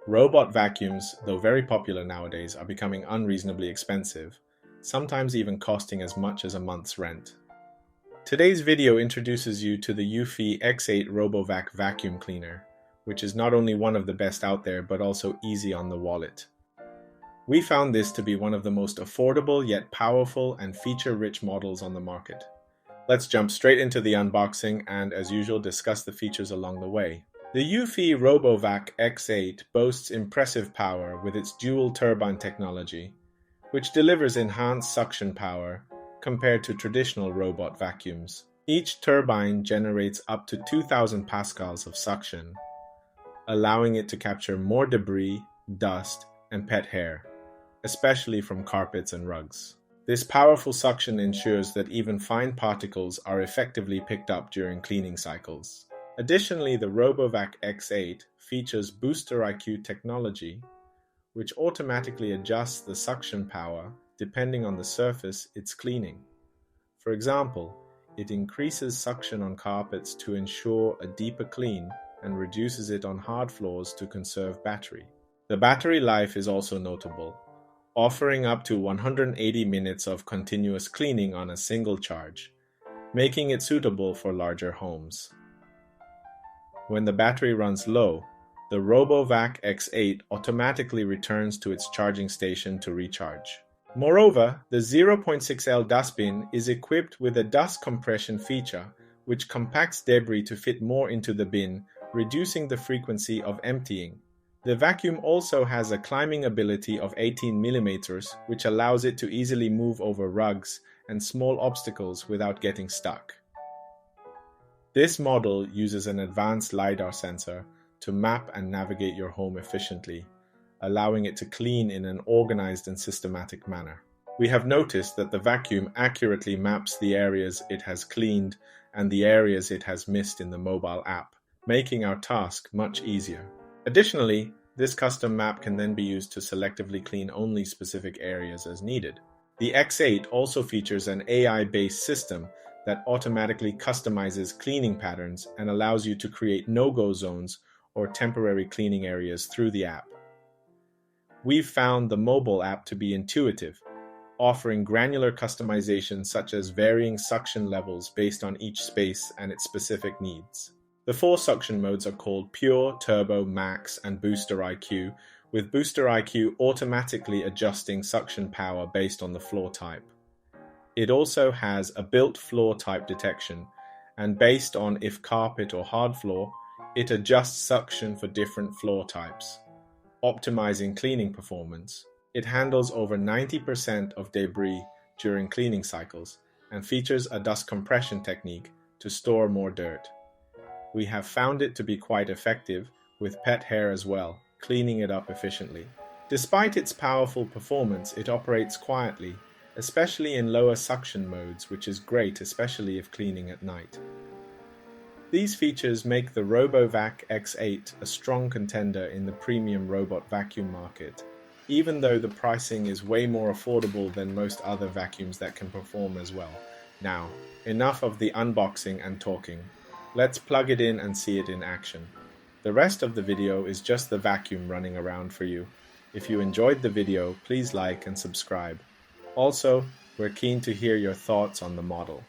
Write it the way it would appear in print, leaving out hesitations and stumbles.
Robot vacuums, though very popular nowadays, are becoming unreasonably expensive, sometimes even costing as much as a month's rent. Today's video introduces you to the Eufy X8 RoboVac vacuum cleaner, which is not only one of the best out there but also easy on the wallet. We found this to be one of the most affordable yet powerful and feature-rich models on the market. Let's jump straight into the unboxing and, as usual, discuss the features along the way. The Eufy RoboVac X8 boasts impressive power with its dual turbine technology, which delivers enhanced suction power compared to traditional robot vacuums. Each turbine generates up to 2,000 pascals of suction, allowing it to capture more debris, dust, and pet hair, especially from carpets and rugs. This powerful suction ensures that even fine particles are effectively picked up during cleaning cycles. Additionally, the RoboVac X8 features Booster IQ technology, which automatically adjusts the suction power depending on the surface it's cleaning. For example, it increases suction on carpets to ensure a deeper clean and reduces it on hard floors to conserve battery. The battery life is also notable, offering up to 180 minutes of continuous cleaning on a single charge, making it suitable for larger homes. When the battery runs low, the RoboVac X8 automatically returns to its charging station to recharge. Moreover, the 0.6L dustbin is equipped with a dust compression feature, which compacts debris to fit more into the bin, reducing the frequency of emptying. The vacuum also has a climbing ability of 18 mm, which allows it to easily move over rugs and small obstacles without getting stuck. This model uses an advanced LiDAR sensor to map and navigate your home efficiently, allowing it to clean in an organized and systematic manner. We have noticed that the vacuum accurately maps the areas it has cleaned and the areas it has missed in the mobile app, making our task much easier. Additionally, this custom map can then be used to selectively clean only specific areas as needed. The X8 also features an AI-based system that automatically customizes cleaning patterns and allows you to create no-go zones or temporary cleaning areas through the app. We've found the mobile app to be intuitive, offering granular customization such as varying suction levels based on each space and its specific needs. The 4 suction modes are called Pure, Turbo, Max, and Booster IQ, with Booster IQ automatically adjusting suction power based on the floor type. It also has a built floor type detection, and based on if carpet or hard floor, it adjusts suction for different floor types, optimizing cleaning performance. It handles over 90% of debris during cleaning cycles and features a dust compression technique to store more dirt. We have found it to be quite effective with pet hair as well, cleaning it up efficiently. Despite its powerful performance, it operates quietly, especially in lower suction modes, which is great especially if cleaning at night. These features make the RoboVac X8 a strong contender in the premium robot vacuum market, even though the pricing is way more affordable than most other vacuums that can perform as well. Now, enough of the unboxing and talking. Let's plug it in and see it in action. The rest of the video is just the vacuum running around for you. If you enjoyed the video, please like and subscribe. Also, we're keen to hear your thoughts on the model.